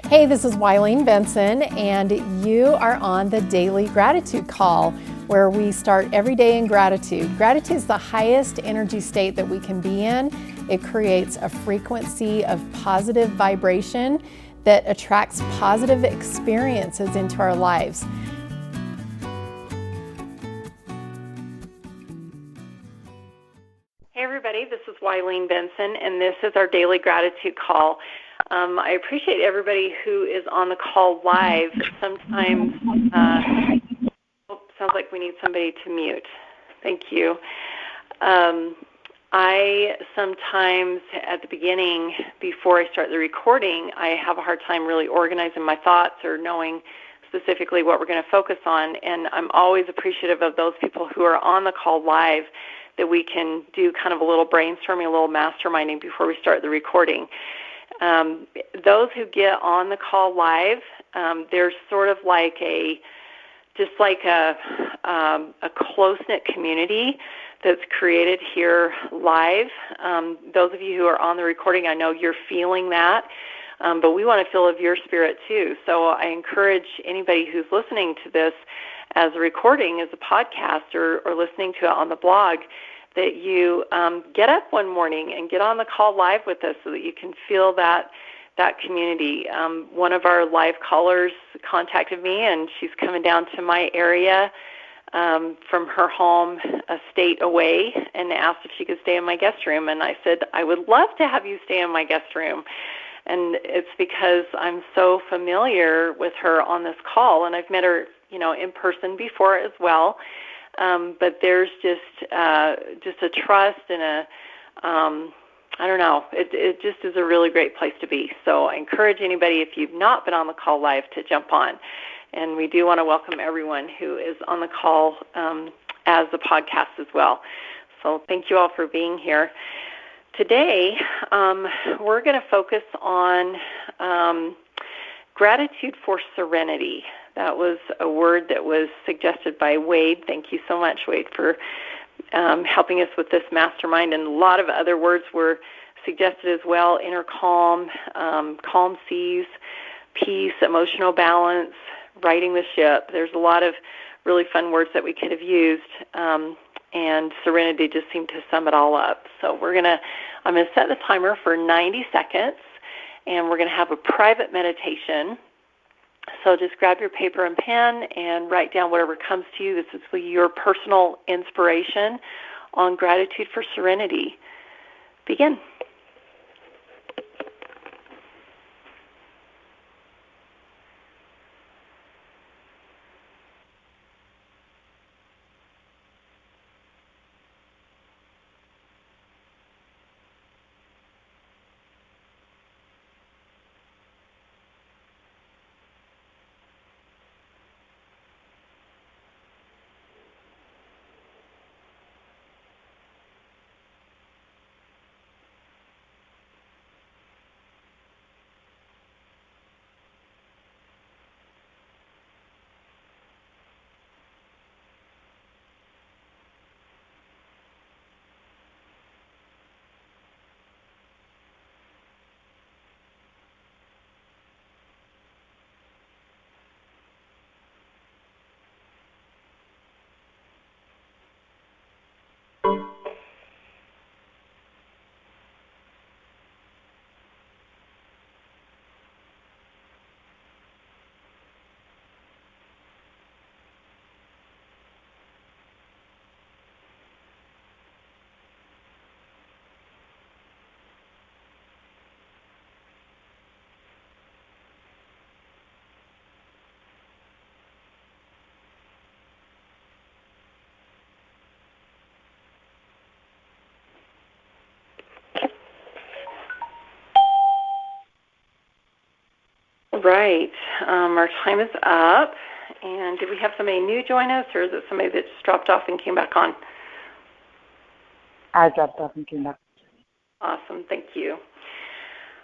Hey, this is Wileen Benson, and you are on the Daily Gratitude Call, where we start every day in gratitude. Gratitude is the highest energy state that we can be in. It creates a frequency of positive vibration that attracts positive experiences into our lives. Hey everybody, this is Wileen Benson, and this is our Daily Gratitude Call. I appreciate everybody who is on the call live. Sometimes, sounds like we need somebody to mute. Thank you. I sometimes, at the beginning, before I start the recording, I have a hard time really organizing my thoughts or knowing specifically what we're going to focus on, and I'm always appreciative of those people who are on the call live that we can do kind of a little brainstorming, a little masterminding before we start the recording. Those who get on the call live, there's sort of like a close-knit community that's created here live. Those of you who are on the recording, I know you're feeling that, but we want to feel of your spirit too. So I encourage anybody who's listening to this as a recording, as a podcast, or listening to it on the blog, that you get up one morning and get on the call live with us so that you can feel that community. One of our live callers contacted me, and she's coming down to my area from her home a state away, and asked if she could stay in my guest room. And I said, I would love to have you stay in my guest room. And it's because I'm so familiar with her on this call, and I've met her, in person before as well. But there's just a trust and I don't know, it just is a really great place to be. So I encourage anybody, if you've not been on the call live, to jump on. And we do want to welcome everyone who is on the call as a podcast as well. So thank you all for being here. Today, we're going to focus on gratitude for serenity. That was a word that was suggested by Wade. Thank you so much, Wade, for helping us with this mastermind. And a lot of other words were suggested as well: inner calm, calm seas, peace, emotional balance, righting the ship. There's a lot of really fun words that we could have used, and serenity just seemed to sum it all up. So I'm going to set the timer for 90 seconds, and we're going to have a private meditation. So just grab your paper and pen and write down whatever comes to you. This is your personal inspiration on gratitude for serenity. Begin. Right. Our time is up. And did we have somebody new join us, or is it somebody that just dropped off and came back on? I dropped off and came back. Awesome. Thank you.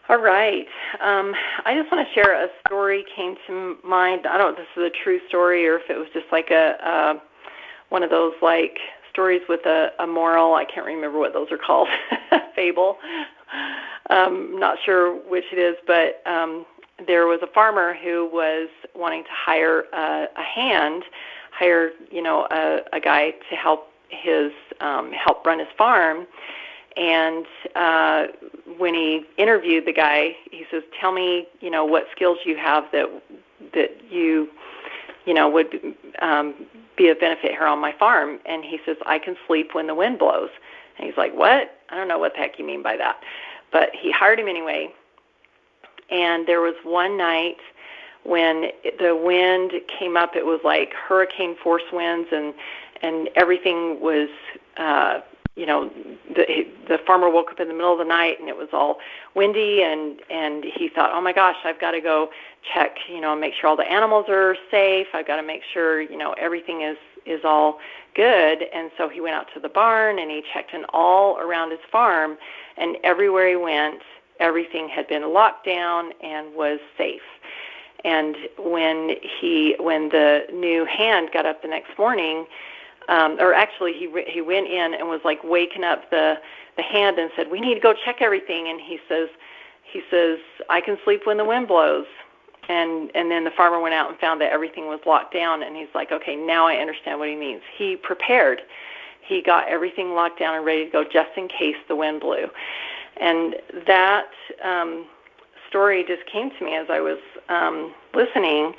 All right. I just want to share a story came to mind. I don't know if this is a true story or if it was just like one of those like stories with a moral. I can't remember what those are called. Fable. Not sure which it is, but there was a farmer who was wanting to hire a guy to help run his farm. And when he interviewed the guy, he says, "Tell me, what skills you have that you would be of benefit here on my farm." And he says, "I can sleep when the wind blows." And he's like, "What? I don't know what the heck you mean by that." But he hired him anyway. And there was one night when the wind came up. It was like hurricane force winds, and everything was, the farmer woke up in the middle of the night, and it was all windy, and he thought, "Oh my gosh, I've got to go check, make sure all the animals are safe. I've got to make sure, everything is all good." And so he went out to the barn, and he checked in all around his farm, and everywhere he went, everything had been locked down and was safe. And when the new hand got up the next morning, he went in and was like waking up the hand and said, "We need to go check everything." And he says, "I can sleep when the wind blows." And then the farmer went out and found that everything was locked down, and he's like, "Okay, now I understand what he means." He prepared. He got everything locked down and ready to go just in case the wind blew. And that story just came to me as I was listening,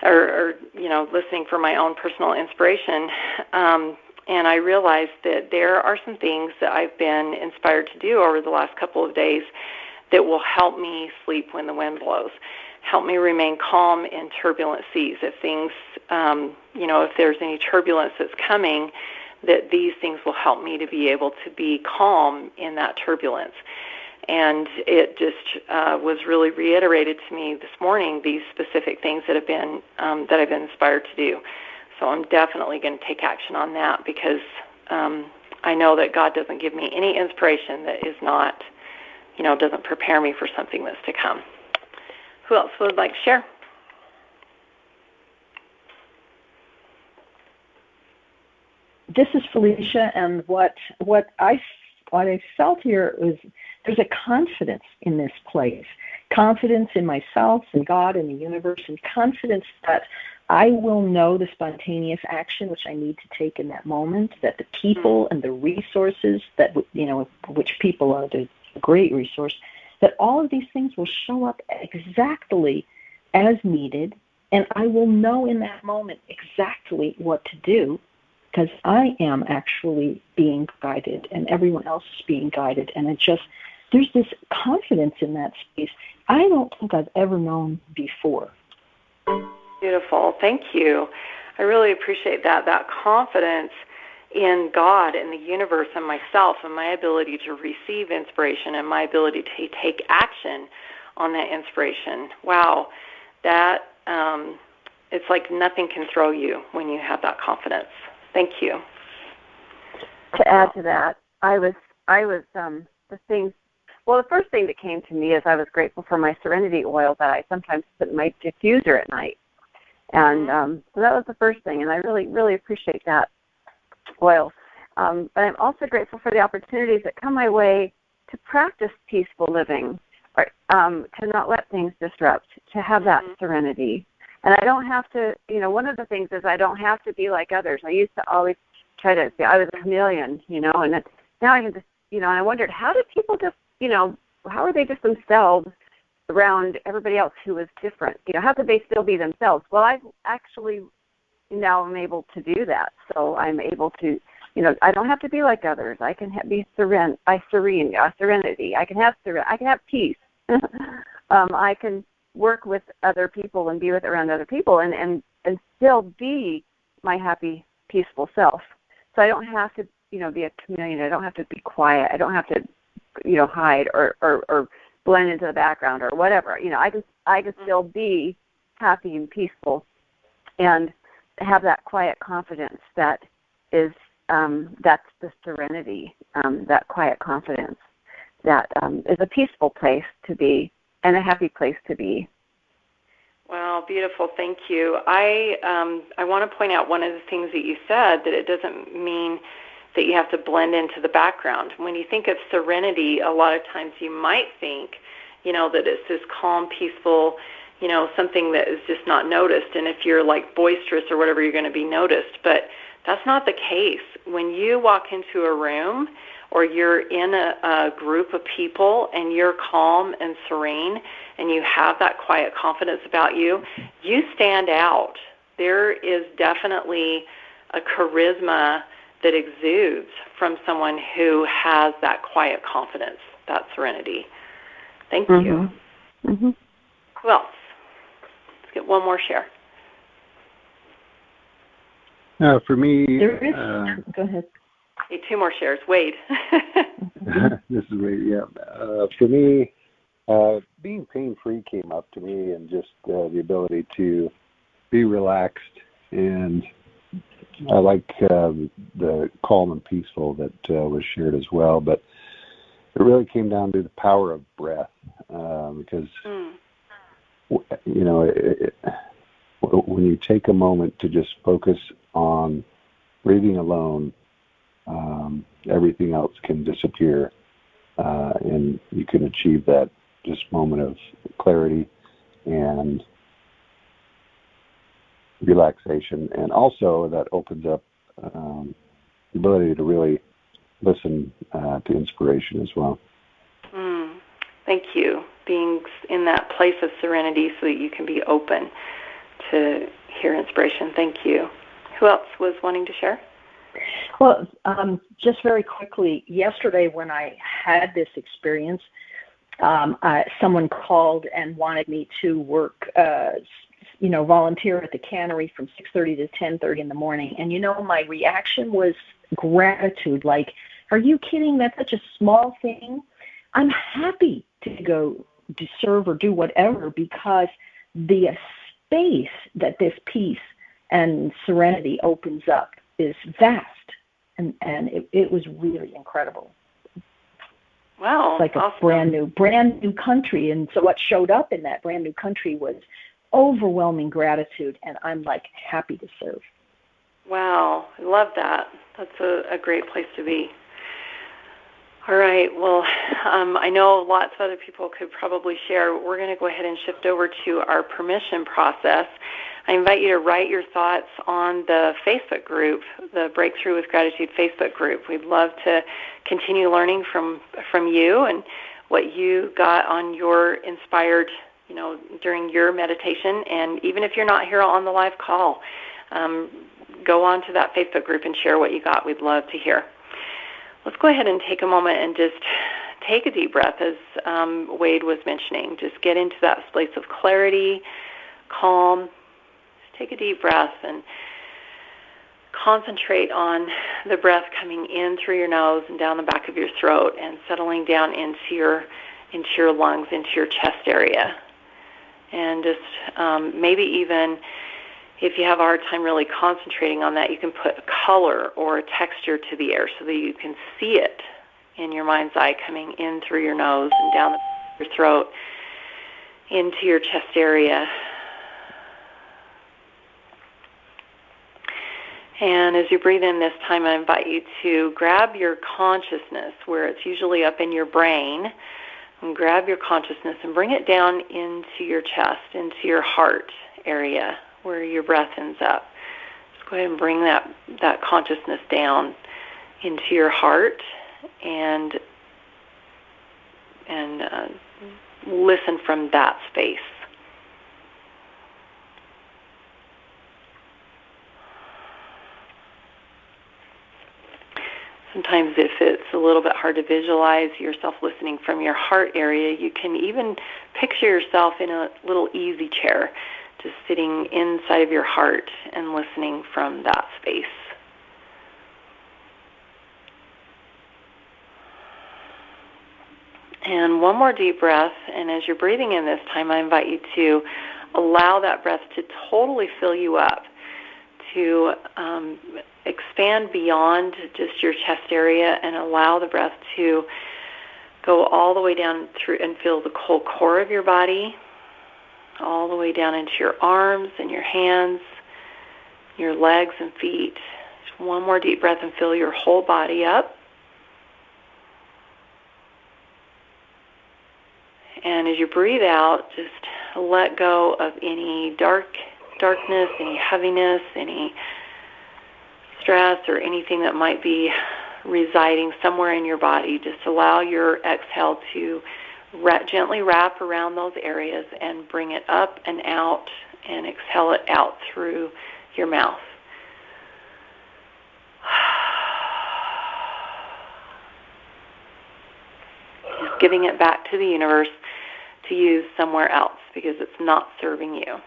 listening for my own personal inspiration. And I realized that there are some things that I've been inspired to do over the last couple of days that will help me sleep when the wind blows, help me remain calm in turbulent seas. If things, if there's any turbulence that's coming, that these things will help me to be able to be calm in that turbulence. And it just was really reiterated to me this morning, these specific things that I've been inspired to do. So I'm definitely going to take action on that, because I know that God doesn't give me any inspiration that is not, doesn't prepare me for something that's to come. Who else would like to share? This is Felicia, and what I felt here was there's a confidence in this place, confidence in myself and God and the universe, and confidence that I will know the spontaneous action which I need to take in that moment, that the people and the resources that, which people are the great resource, that all of these things will show up exactly as needed, and I will know in that moment exactly what to do, because I am actually being guided and everyone else is being guided. And there's this confidence in that space I don't think I've ever known before. Beautiful. Thank you. I really appreciate that confidence in God and the universe and myself and my ability to receive inspiration and my ability to take action on that inspiration. Wow. That, it's like nothing can throw you when you have that confidence. Thank you. To add to that, the first thing that came to me is I was grateful for my Serenity oil that I sometimes put in my diffuser at night. And so that was the first thing, and I really, really appreciate that oil. But I'm also grateful for the opportunities that come my way to practice peaceful living, or to not let things disrupt, to have that serenity. And I don't have to, one of the things is I don't have to be like others. I used to always try to be, I was a chameleon, and now I can just, and I wondered, how do people just, how are they just themselves around everybody else who is different? How could they still be themselves? Well, I've actually now I'm able to do that. So I'm able to, I don't have to be like others. I can be serenity. I can have peace. I can work with other people and be around other people and still be my happy, peaceful self. So I don't have to, be a chameleon. I don't have to be quiet. I don't have to, hide or blend into the background or whatever. I can still be happy and peaceful and have that quiet confidence that is, that's the serenity, that quiet confidence that is a peaceful place to be and a happy place to be. Wow, beautiful. Thank you. I want to point out one of the things that you said, that it doesn't mean that you have to blend into the background. When you think of serenity, a lot of times you might think, that it's this calm, peaceful, something that is just not noticed. And if you're like boisterous or whatever, you're going to be noticed. But that's not the case. When you walk into a room or you're in a group of people and you're calm and serene and you have that quiet confidence about you, you stand out. There is definitely a charisma that exudes from someone who has that quiet confidence, that serenity. Thank you. Mm-hmm. Who else? Let's get one more share. For me, there is. Go ahead. Hey, two more shares. Wade. This is Wade. Yeah. For me, being pain-free came up to me, and just the ability to be relaxed, and I like the calm and peaceful that was shared as well. But it really came down to the power of breath, because when you take a moment to just focus on breathing alone, everything else can disappear, and you can achieve that just moment of clarity and relaxation. And also that opens up the ability to really listen to inspiration as well. Thank you. Being in that place of serenity so that you can be open to hear inspiration. Thank you. Who else was wanting to share? Well, just very quickly, yesterday when I had this experience, someone called and wanted me to work, volunteer at the cannery from 6:30 to 10:30 in the morning. And, my reaction was gratitude. Like, are you kidding? That's such a small thing. I'm happy to go to serve or do whatever, because the space that this peace and serenity opens up is vast, and it was really incredible. Wow, it's like awesome. a brand new country, and so what showed up in that brand new country was overwhelming gratitude, and I'm like happy to serve. Wow, I love that. That's a great place to be. All right, well, I know lots of other people could probably share. We're going to go ahead and shift over to our permission process. I invite you to write your thoughts on the Facebook group, the Breakthrough with Gratitude Facebook group. We'd love to continue learning from you and what you got on your inspired, during your meditation. And even if you're not here on the live call, go on to that Facebook group and share what you got. We'd love to hear. Let's go ahead and take a moment and just take a deep breath, as Wade was mentioning. Just get into that place of clarity, calm. Just take a deep breath and concentrate on the breath coming in through your nose and down the back of your throat and settling down into your lungs, into your chest area. And just maybe even if you have a hard time really concentrating on that, you can put a color or a texture to the air so that you can see it in your mind's eye coming in through your nose and down your throat into your chest area. And as you breathe in this time, I invite you to grab your consciousness where it's usually up in your brain, and grab your consciousness and bring it down into your chest, into your heart area, where your breath ends up. Just go ahead and bring that consciousness down into your heart and listen from that space. Sometimes if it's a little bit hard to visualize yourself listening from your heart area, you can even picture yourself in a little easy chair, just sitting inside of your heart and listening from that space. And one more deep breath, and as you're breathing in this time, I invite you to allow that breath to totally fill you up, to expand beyond just your chest area and allow the breath to go all the way down through and fill the whole core of your body, all the way down into your arms and your hands, your legs and feet. Just one more deep breath and fill your whole body up. And as you breathe out, just let go of any darkness, any heaviness, any stress, or anything that might be residing somewhere in your body. Just allow your exhale to gently wrap around those areas and bring it up and out, and exhale it out through your mouth. Just giving it back to the universe to use somewhere else because it's not serving you.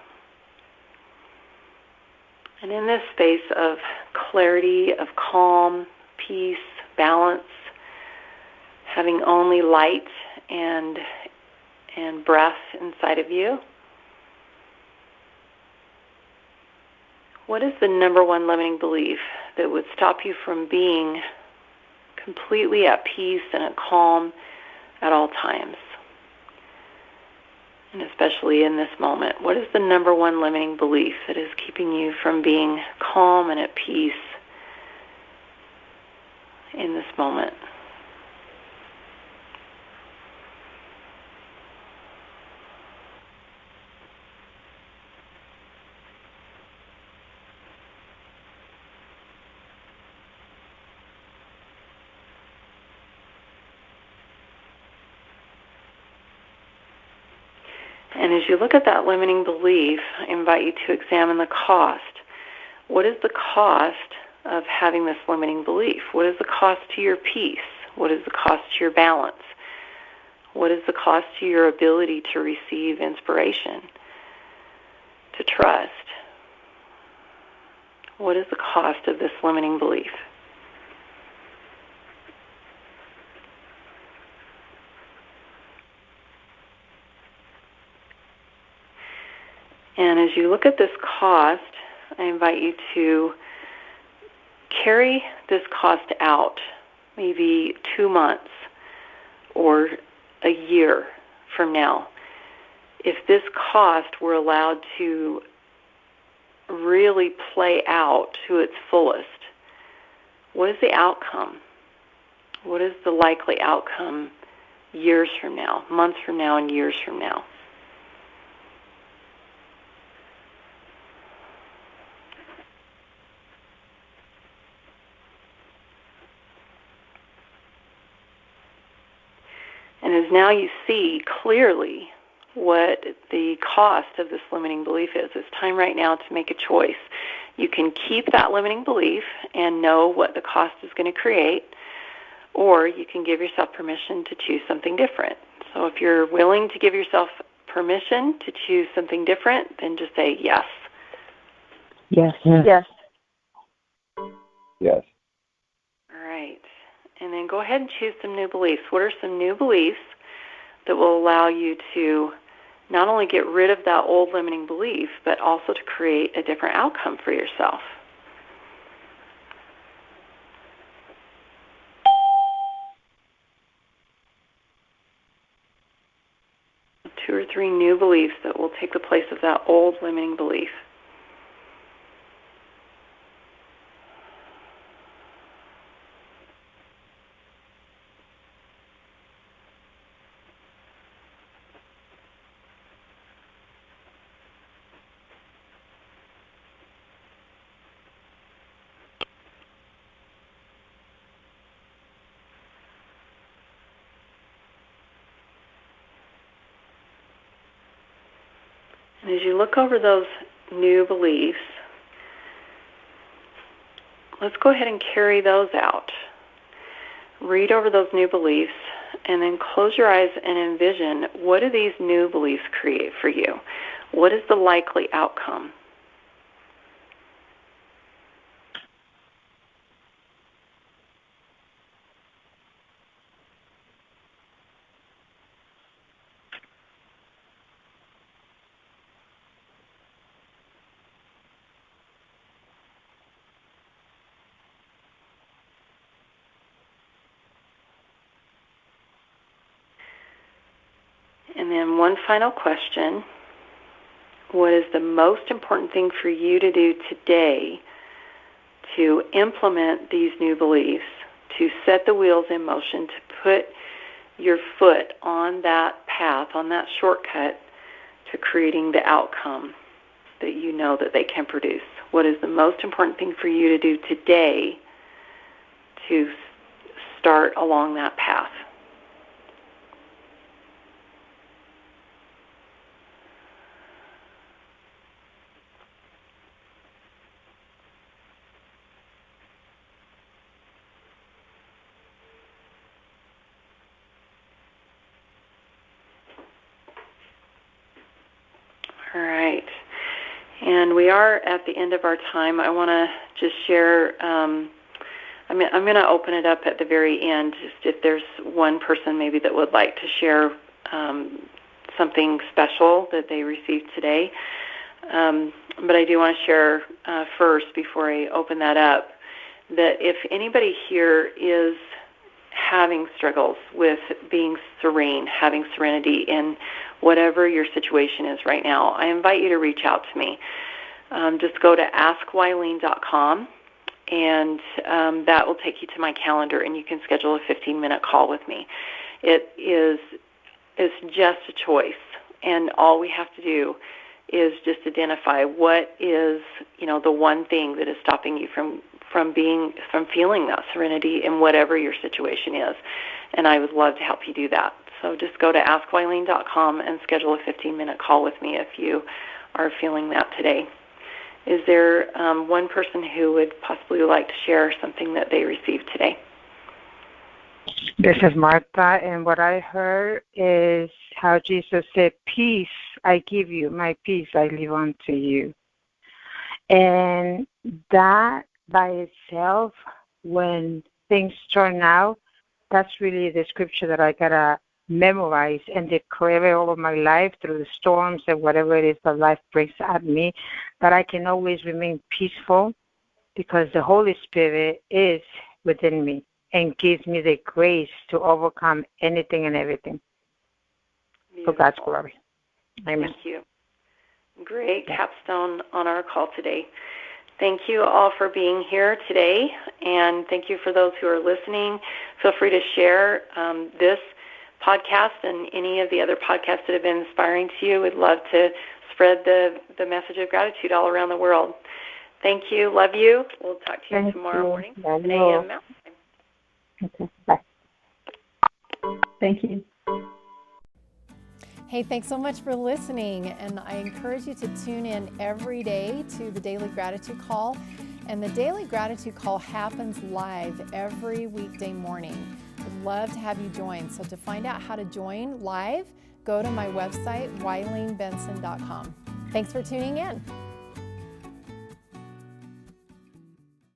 And in this space of clarity, of calm, peace, balance, having only light and breath inside of you, what is the number one limiting belief that would stop you from being completely at peace and at calm at all times? And especially in this moment, what is the number one limiting belief that is keeping you from being calm and at peace in this moment? And as you look at that limiting belief, I invite you to examine the cost. What is the cost of having this limiting belief? What is the cost to your peace? What is the cost to your balance? What is the cost to your ability to receive inspiration, to trust? What is the cost of this limiting belief? And as you look at this cost, I invite you to carry this cost out, maybe 2 months or a year from now. If this cost were allowed to really play out to its fullest, what is the outcome? What is the likely outcome years from now, months from now, and years from now? And as now you see clearly what the cost of this limiting belief is, it's time right now to make a choice. You can keep that limiting belief and know what the cost is going to create, or you can give yourself permission to choose something different. So if you're willing to give yourself permission to choose something different, then just say yes. Yes. Yes. Yes. All right. And then go ahead and choose some new beliefs. What are some new beliefs that will allow you to not only get rid of that old limiting belief, but also to create a different outcome for yourself? Two or three new beliefs that will take the place of that old limiting belief. And as you look over those new beliefs, let's go ahead and carry those out. Read over those new beliefs, and then close your eyes and envision, what do these new beliefs create for you? What is the likely outcome? And then one final question. What is the most important thing for you to do today to implement these new beliefs, to set the wheels in motion, to put your foot on that path, on that shortcut to creating the outcome that you know that they can produce? What is the most important thing for you to do today to start along that path? All right. And we are at the end of our time. I want to just share, I'm going to open it up at the very end, just if there's one person maybe that would like to share something special that they received today. But I do want to share first, before I open that up, that if anybody here is having struggles with being serene, having serenity in whatever your situation is right now, I invite you to reach out to me. Just go to askwylene.com, and that will take you to my calendar, and you can schedule a 15-minute call with me. It's just a choice, and all we have to do is just identify what is, the one thing that is stopping you from feeling that serenity in whatever your situation is. And I would love to help you do that. So just go to askwylene.com and schedule a 15-minute call with me if you are feeling that today. Is there one person who would possibly like to share something that they received today? This is Martha, and what I heard is how Jesus said, "Peace I give you, my peace I leave unto you." And that by itself, when things turn out, that's really the scripture that I gotta memorize and declare it all of my life through the storms and whatever it is that life brings at me, that I can always remain peaceful because the Holy Spirit is within me and gives me the grace to overcome anything and everything. Beautiful. For God's glory. Amen. Thank you. Great capstone on our call today. Thank you all for being here today, and thank you for those who are listening. Feel free to share this podcast and any of the other podcasts that have been inspiring to you. We'd love to spread the message of gratitude all around the world. Thank you. Love you. We'll talk to you tomorrow morning at 10 a.m. Mountain Time. Okay. Bye. Thank you. Hey, thanks so much for listening, and I encourage you to tune in every day to the Daily Gratitude Call. And the Daily Gratitude Call happens live every weekday morning. I'd love to have you join. So to find out how to join live, go to my website, wylenebenson.com. Thanks for tuning in.